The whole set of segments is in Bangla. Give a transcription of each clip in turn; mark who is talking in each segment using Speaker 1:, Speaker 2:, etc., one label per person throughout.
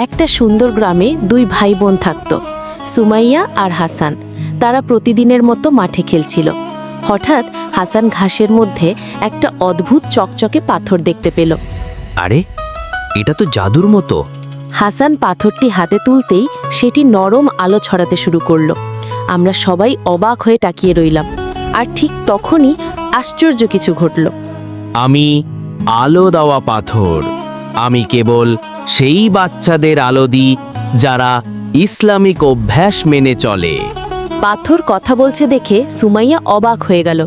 Speaker 1: একটা সুন্দর গ্রামে দুই ভাই বোন থাকত, সুমাইয়া আর হাসান। তারা প্রতিদিনের মতো মাঠে খেলছিল। হঠাৎ হাসান ঘাসের মধ্যে একটা অদ্ভুত চকচকে পাথর দেখতে পেল।
Speaker 2: আরে, এটা তো জাদুর মতো।
Speaker 1: হাসান পাথরটি হাতে তুলতেই সেটি নরম আলো ছড়াতে শুরু করলো। আমরা সবাই অবাক হয়ে তাকিয়ে রইলাম। আর ঠিক তখনই আশ্চর্য কিছু ঘটল।
Speaker 2: আমি আলো দেওয়া পাথর। আমি কেবল সেই বাচ্চাদের আলো দিই যারা ইসলামিক অভ্যাস মেনে চলে।
Speaker 1: পাথর কথা বলছে দেখে সুমাইয়া অবাক হয়ে গেল।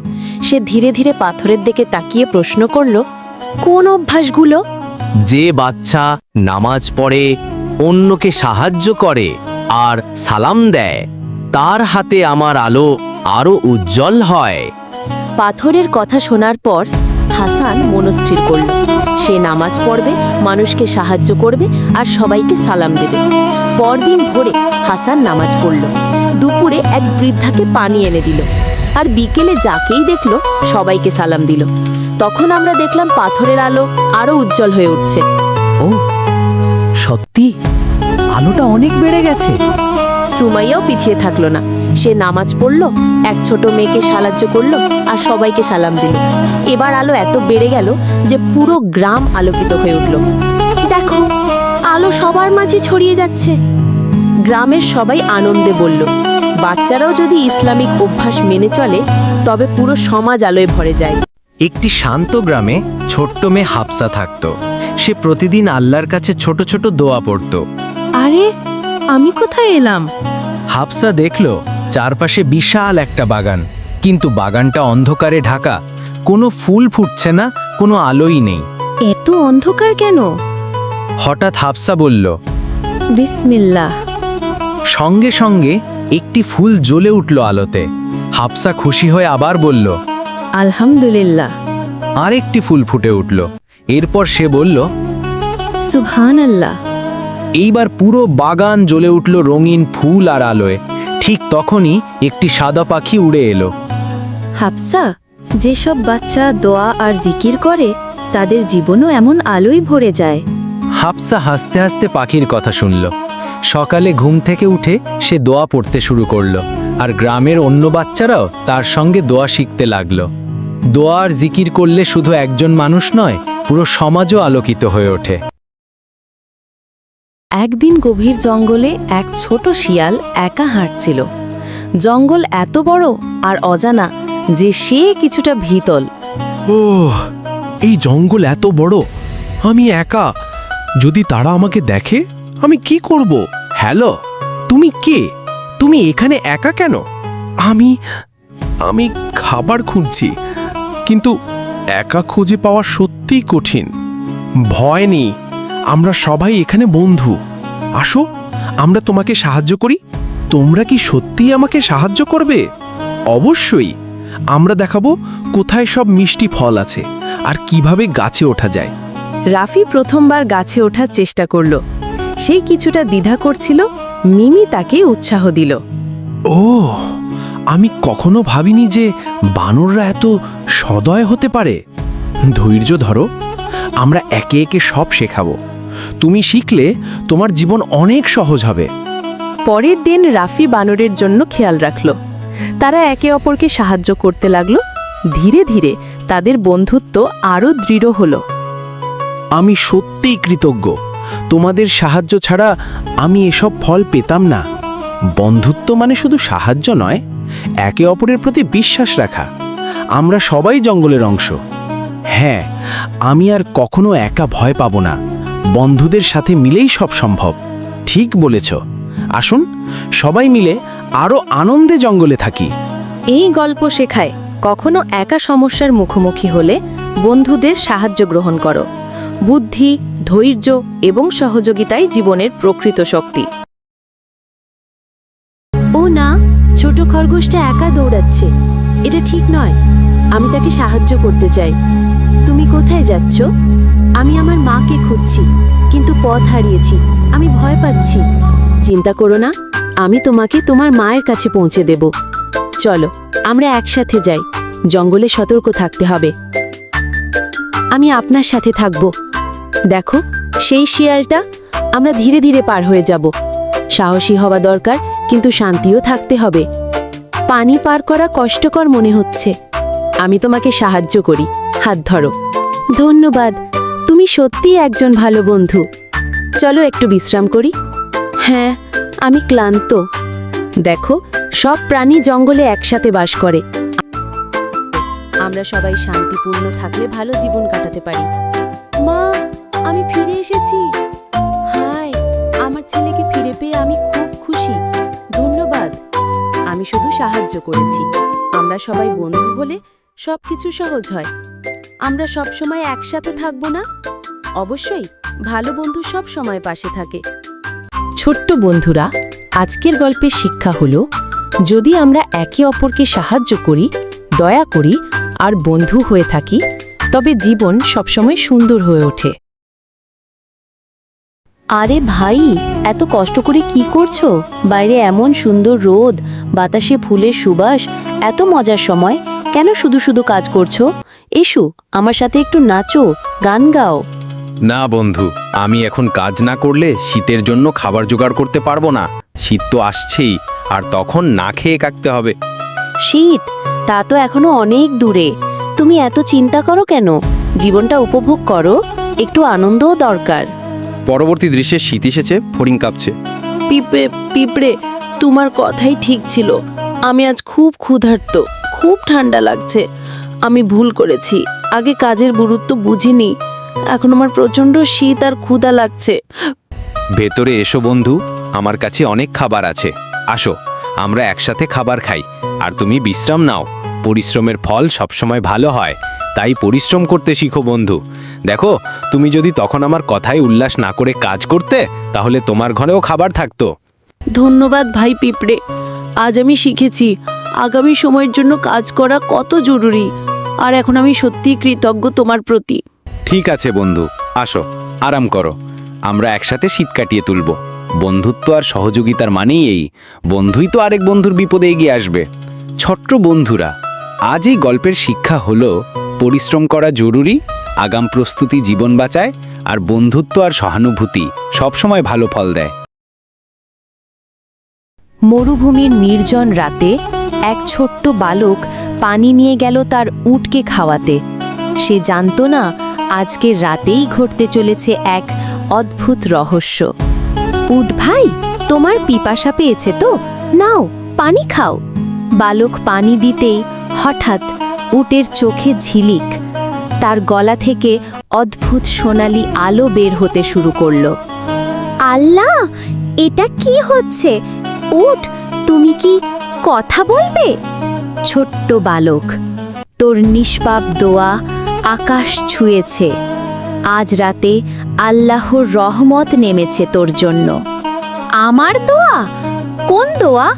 Speaker 1: সে ধীরে ধীরে পাথরের দিকে তাকিয়ে প্রশ্ন করল, কোন অভ্যাসগুলো?
Speaker 2: যে বাচ্চা নামাজ পড়ে, অন্যকে সাহায্য করে আর সালাম দেয়, তার হাতে আমার আলো আরো উজ্জ্বল হয়।
Speaker 1: পাথরের কথা শোনার পর হাসান মনস্থির করল। সে নামাজ পড়বে, মানুষকে সাহায্য করবে আর সবাইকে সালাম দেবে। পরদিন ভোরে হাসান নামাজ পড়ল। দুপুরে এক বৃদ্ধাকে পানি এনে দিল, আর বিকেলে যাকেই দেখল সবাইকে সালাম দিল। তখন আমরা দেখলাম পাথরের আলো আরো উজ্জ্বল হয়ে উঠছে।
Speaker 3: ও সত্যি, আলোটা অনেক বেড়ে গেছে।
Speaker 1: সুমাইয়াও পিছিয়ে থাকলো না। সে নামাজ পড়ল, এক ছোট মেয়েকে সাহায্য করলো আর সবাইকে সালাম দিল। এবার আলো এত বেড়ে গেল যে পুরো গ্রাম আলোকিত হয়ে উঠল। দেখো, আলো সবার মাঝে ছড়িয়ে যাচ্ছে। গ্রামের সবাই আনন্দে বলল, বাচ্চারাও যদি ইসলামিক অভ্যাস মেনে চলে তবে পুরো সমাজ আলোয় ভরে যায়।
Speaker 3: একটি শান্ত গ্রামে ছোট্ট মেয়ে হাফসা থাকত। সে প্রতিদিন আল্লাহর কাছে ছোট ছোট দোয়া পড়ত।
Speaker 1: আরে, আমি কোথায় এলাম?
Speaker 3: হাফসা দেখল চারপাশে বিশাল একটা বাগান, কিন্তু বাগানটা অন্ধকারে ঢাকা। কোনো ফুল ফুটছে না, কোনো আলোই নেই।
Speaker 1: এত অন্ধকার কেন?
Speaker 3: হঠাৎ হাফসা বলল,
Speaker 1: বিসমিল্লাহ।
Speaker 3: সঙ্গে সঙ্গে একটি ফুল জ্বলে উঠল আলোতে। হাফসা খুশি হয়ে আবার বলল,
Speaker 1: আলহামদুলিল্লাহ।
Speaker 3: আরেকটি ফুল ফুটে উঠল। এরপর সে বলল,
Speaker 1: সুবহানাল্লাহ।
Speaker 3: এইবার পুরো বাগান জ্বলে উঠল রঙিন ফুল আর আলোয়। ঠিক তখনই একটি সাদা পাখি উড়ে এলো।
Speaker 1: হাফসা, যেসব বাচ্চা দোয়া আর জিকির করে তাদের জীবনও এমন আলোয় ভরে যায়।
Speaker 3: হাফসা হাসতে হাসতে পাখির কথা শুনল। সকালে ঘুম থেকে উঠে সে দোয়া পড়তে শুরু করলো, আর গ্রামের অন্য বাচ্চারাও তার সঙ্গে দোয়া শিখতে লাগলো। দোয়া আর জিকির করলে শুধু একজন মানুষ নয়, পুরো সমাজও আলোকিত হয়ে ওঠে।
Speaker 1: একদিন গভীর জঙ্গলে এক ছোট শিয়াল একা হাঁটছিল। জঙ্গল এত বড় আর অজানা যে সে কিছুটা ভীতল।
Speaker 4: ওহ, এই জঙ্গল এত বড়, আমি একা। যদি তারা আমাকে দেখে, আমি কি করব? হ্যালো, তুমি কে? তুমি এখানে একা কেন? আমি আমি খাবার খুঁজছি, কিন্তু একা খুঁজে পাওয়া সত্যিই কঠিন। ভয় নেই, আমরা সবাই এখানে বন্ধু। আসো, আমরা তোমাকে সাহায্য করি। তোমরা কি সত্যিই আমাকে সাহায্য করবে? অবশ্যই। আমরা দেখাবো কোথায় সব মিষ্টি ফল আছে আর কিভাবে গাছে ওঠা যায়।
Speaker 1: রাফি প্রথমবার গাছে ওঠার চেষ্টা করল। সেই কিছুটা দ্বিধা করছিল। মিমি তাকে উৎসাহ দিল।
Speaker 4: ও, আমি কখনো ভাবিনি যে বানররা এত সদয় হতে পারে। ধৈর্য ধরো, আমরা একে একে সব শেখাবো। তুমি শিখলে তোমার জীবন অনেক সহজ হবে।
Speaker 1: পরের দিন রাফি বানরের জন্য খেয়াল রাখল। তারা একে অপরকে সাহায্য করতে লাগলো। ধীরে ধীরে তাদের বন্ধুত্ব আরও দৃঢ় হলো।
Speaker 4: আমি সত্যিই কৃতজ্ঞ। তোমাদের সাহায্য ছাড়া আমি এসব ফল পেতাম না। বন্ধুত্ব মানে শুধু সাহায্য নয়, একে অপরের প্রতি বিশ্বাস রাখা। আমরা সবাই জঙ্গলের অংশ। হ্যাঁ, আমি আর কখনো একা ভয় পাবো না। বন্ধুদের সাথে মিলেই সব সম্ভব। ঠিক বলেছ। আসুন, সবাই মিলে আরো আনন্দে জঙ্গলে থাকি।
Speaker 1: এই গল্প শেখায়, কখনো একা সমস্যার মুখোমুখি হলে বন্ধুদের সাহায্য গ্রহণ করো। বুদ্ধি, ধৈর্য এবং সহযোগিতাই জীবনের প্রকৃত শক্তি। ও না, ছোট খরগোশটা একা দৌড়াচ্ছে। এটা ঠিক নয়। আমি তাকে সাহায্য করতে চাই। তুমি কোথায় যাচ্ছ? আমি আমার মাকে খুঁজছি, কিন্তু পথ হারিয়েছি। আমি ভয় পাচ্ছি। চিন্তা করো না, আমি তোমাকে তোমার মায়ের কাছে পৌঁছে দেব। চলো, আমরা একসাথে যাই। জঙ্গলে সতর্ক থাকতে হবে। আমি আপনার সাথে থাকব। দেখো, সেই শিয়ালটা আমরা ধীরে ধীরে পার হয়ে যাব। সাহসী হওয়া দরকার, কিন্তু শান্তিও থাকতে হবে। পানি পার করা কষ্টকর মনে হচ্ছে। আমি তোমাকে সাহায্য করি, হাত ধরো। ধন্যবাদ, তুমি সত্যিই একজন ভালো বন্ধু। চলো একটু বিশ্রাম করি। হ্যাঁ, আমি ক্লান্ত। দেখো, সব প্রাণী জঙ্গলে একসাথে বাস করে। আমরা সবাই শান্তিপূর্ণ থাকলে ভালো জীবন কাটাতে পারি। মা, আমি ফিরে এসেছি। হাই, আমার ছেলেকে ফিরে পেয়ে আমি খুব খুশি। ধন্যবাদ। আমি শুধু সাহায্য করেছি। আমরা সবাই বন্ধু হলে সবকিছু সহজ হয়। আমরা সব সময় একসাথে থাকবো না? অবশ্যই, ভালো বন্ধু সব সময় পাশে থাকে। ছোট্ট বন্ধুরা, আজকের গল্পের শিক্ষা হলো, যদি আমরা একে অপরকে সাহায্য করি, দয়া করি আর বন্ধু হয়ে থাকি, তবে জীবন সবসময় সুন্দর হয়ে ওঠে। আরে ভাই, এত কষ্ট করে কি করছো? বাইরে এমন সুন্দর রোদ, বাতাসে ফুলের সুবাস, এত মজার সময় কেন শুধু শুধু কাজ করছো? এসো, আমার সাথে একটু নাচো, গান গাও।
Speaker 3: না বন্ধু, আমি এখন কাজ না করলে শীতের জন্য খাবার জোগাড় করতে পারবো না। শীত তো আসছেই, আর তখন না খেয়ে কাটতে হবে।
Speaker 1: শীত? তা তো এখনো অনেক দূরে। তুমি এত চিন্তা করো কেন? জীবনটা উপভোগ করো, একটু আনন্দও দরকার।
Speaker 3: পরবর্তী দৃশ্যে শীত এসেছে, ফড়িং কাঁপছে।
Speaker 1: পিঁপড়ে, তোমার কথাই ঠিক ছিল। আমি আজ খুব ক্ষুধার্ত, খুব ঠান্ডা লাগছে। আমি ভুল করেছি, আগে কাজের গুরুত্ব বুঝিনি। এখন আমার প্রচন্ড শীত আর ক্ষুধা লাগছে।
Speaker 3: ভেতরে এসো বন্ধু, আমার কাছে অনেক খাবার আছে। আসো, আমরা একসাথে খাবার খাই, আর তুমি বিশ্রাম নাও। পরিশ্রমের ফল সবসময় ভালো হয়, তাই পরিশ্রম করতে শিখো বন্ধু। দেখো, তুমি যদি তখন আমার কথায় উল্লাস না করে কাজ করতে, তাহলে তোমার ঘরেও খাবার থাকতো।
Speaker 1: ধন্যবাদ ভাই পিঁপড়ে, আজ আমি শিখেছি আগামী সময়ের জন্য কাজ করা কত জরুরি। আর এখন আমি সত্যিই কৃতজ্ঞ তোমার প্রতি।
Speaker 3: ঠিক আছে বন্ধু, আসো, আরাম করো। আমরা একসাথে শীত কাটিয়ে তুলব। বন্ধুত্ব আর সহযোগিতার মানেই এই, বন্ধুই তো আরেক বন্ধুর বিপদে এগিয়ে আসবে। ছোট্ট বন্ধুরা, আজ এই গল্পের শিক্ষা হলো, পরিশ্রম করা জরুরি, আগাম প্রস্তুতি জীবন বাঁচায়, আর বন্ধুত্ব আর সহানুভূতি সবসময় ভালো ফল দেয়।
Speaker 1: মরুভূমির নির্জন রাতে এক ছোট্ট বালক পানি নিয়ে গেল তার উটকে খাওয়াতে। সে জানতো না, আজকের রাতেই ঘটতে চলেছে এক অদ্ভুত রহস্য। উট ভাই, তোমার পিপাসা পেয়েছে তো? নাও, পানি খাও। বালক পানি দিতেই হঠাৎ উটের চোখে ঝিলিক, তার গলা থেকে অদ্ভুত সোনালি আলো বের হতে শুরু করল। আল্লাহ, এটা কি হচ্ছে? উট, তুমি কি কথা বলবে? ছোট্ট বালক, তোর নিষ্পাপ দোয়া আকাশ ছুঁয়েছে। আজ রাতে আল্লাহর রহমত নেমেছে তোর জন্য। আমার দোয়া? কোন দোয়া?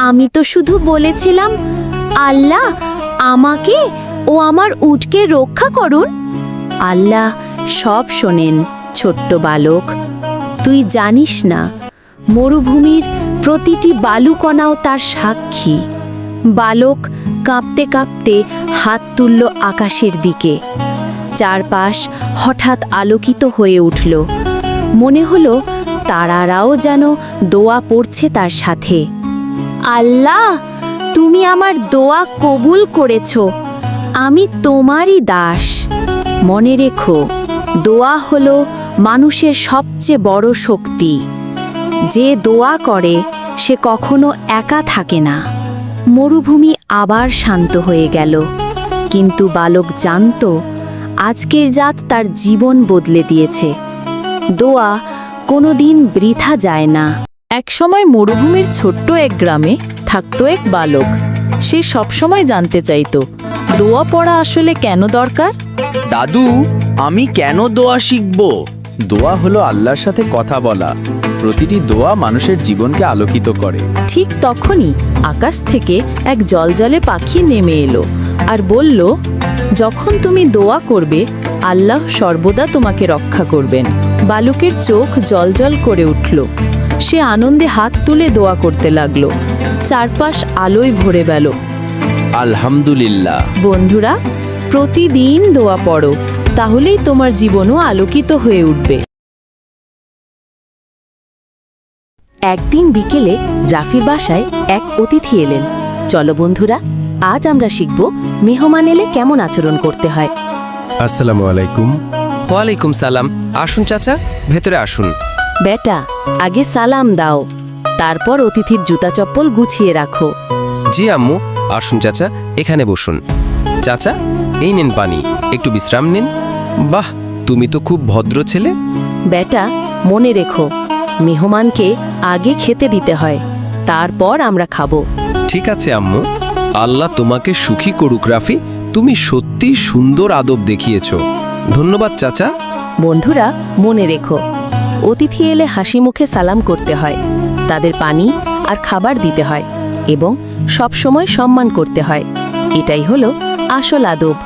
Speaker 1: আমি তো শুধু বলেছিলাম, আল্লাহ আমাকে ও আমার উটকে রক্ষা করুন। আল্লাহ সব শোনেন ছোট্ট বালক। তুই জানিস না, মরুভূমির প্রতিটি বালুকণাও তার সাক্ষী। বালক কাঁপতে কাঁপতে হাত তুলল আকাশের দিকে। চারপাশ হঠাৎ আলোকিত হয়ে উঠল। মনে হলো তারারাও যেন দোয়া পড়ছে তার সাথে। আল্লাহ, তুমি আমার দোয়া কবুল করেছো। আমি তোমারই দাস। মনে রেখো, দোয়া হলো মানুষের সবচেয়ে বড় শক্তি। যে দোয়া করে সে কখনো একা থাকে না। মরুভূমি আবার শান্ত হয়ে গেল, কিন্তু বালক জানতো, আজকের রাত তার জীবন বদলে দিয়েছে। দোয়া কোনোদিন বৃথা যায় না।
Speaker 5: একসময় মরুভূমির ছোট্ট এক গ্রামে থাকতো এক বালক। সে সবসময় জানতে চাইতো, দোয়া পড়া আসলে কেন দরকার?
Speaker 2: দাদু, আমি কেন দোয়া শিখব?
Speaker 3: দোয়া হলো আল্লাহর সাথে কথা বলা। প্রতিটি দোয়া মানুষের জীবনকে আলোকিত করে।
Speaker 5: ঠিক তখনই আকাশ থেকে এক জলজলে পাখি নেমে এলো আর বলল, যখন তুমি দোয়া করবে, আল্লাহ সর্বদা তোমাকে রক্ষা করবেন। বালকের চোখ জলজল করে উঠল। সে আনন্দে হাত তুলে দোয়া করতে লাগলো। চারপাশ আলোয় ভরে গেল।
Speaker 2: আলহামদুলিল্লাহ।
Speaker 5: বন্ধুরা, প্রতিদিন দোয়া পড়ো, তাহলেই তোমার জীবনও আলোকিত হয়ে উঠবে।
Speaker 1: একদিন বিকেলে রাফির বাসায় এক অতিথি এলেন। চলো বন্ধুরা, আজ আমরা শিখব মেহমান এলে কেমন আচরণ করতে হয়।
Speaker 6: আসসালামু আলাইকুম।
Speaker 7: ওয়ালাইকুম সালাম। আসুন চাচা, ভেতরে আসুন।
Speaker 1: বেটা, আগে সালাম দাও, তারপর অতিথির জুতা চপ্পল গুছিয়ে রাখো।
Speaker 7: জি আম্মু, আসুন চাচা, এখানে বসুন। চাচা, এই নিন পানি, একটু বিশ্রাম নিন। বাহ, তুমি তো খুব ভদ্র ছেলে।
Speaker 1: বেটা, মনে রেখো, মেহমানকে আগে খেতে দিতে হয়, তারপর আমরা খাবো।
Speaker 7: ঠিক আছে আম্মু, আল্লাহ তোমাকে সুখী করুক রাফি। তুমি সত্যি সুন্দর আদব দেখিয়েছো। ধন্যবাদ চাচা।
Speaker 1: বন্ধুরা, মনে রেখো, অতিথি এলে হাসি মুখে সালাম করতে হয়, তাদের পানি আর খাবার দিতে হয় এবং সব সময় সম্মান করতে হয়। এটাই হলো আসল আদব।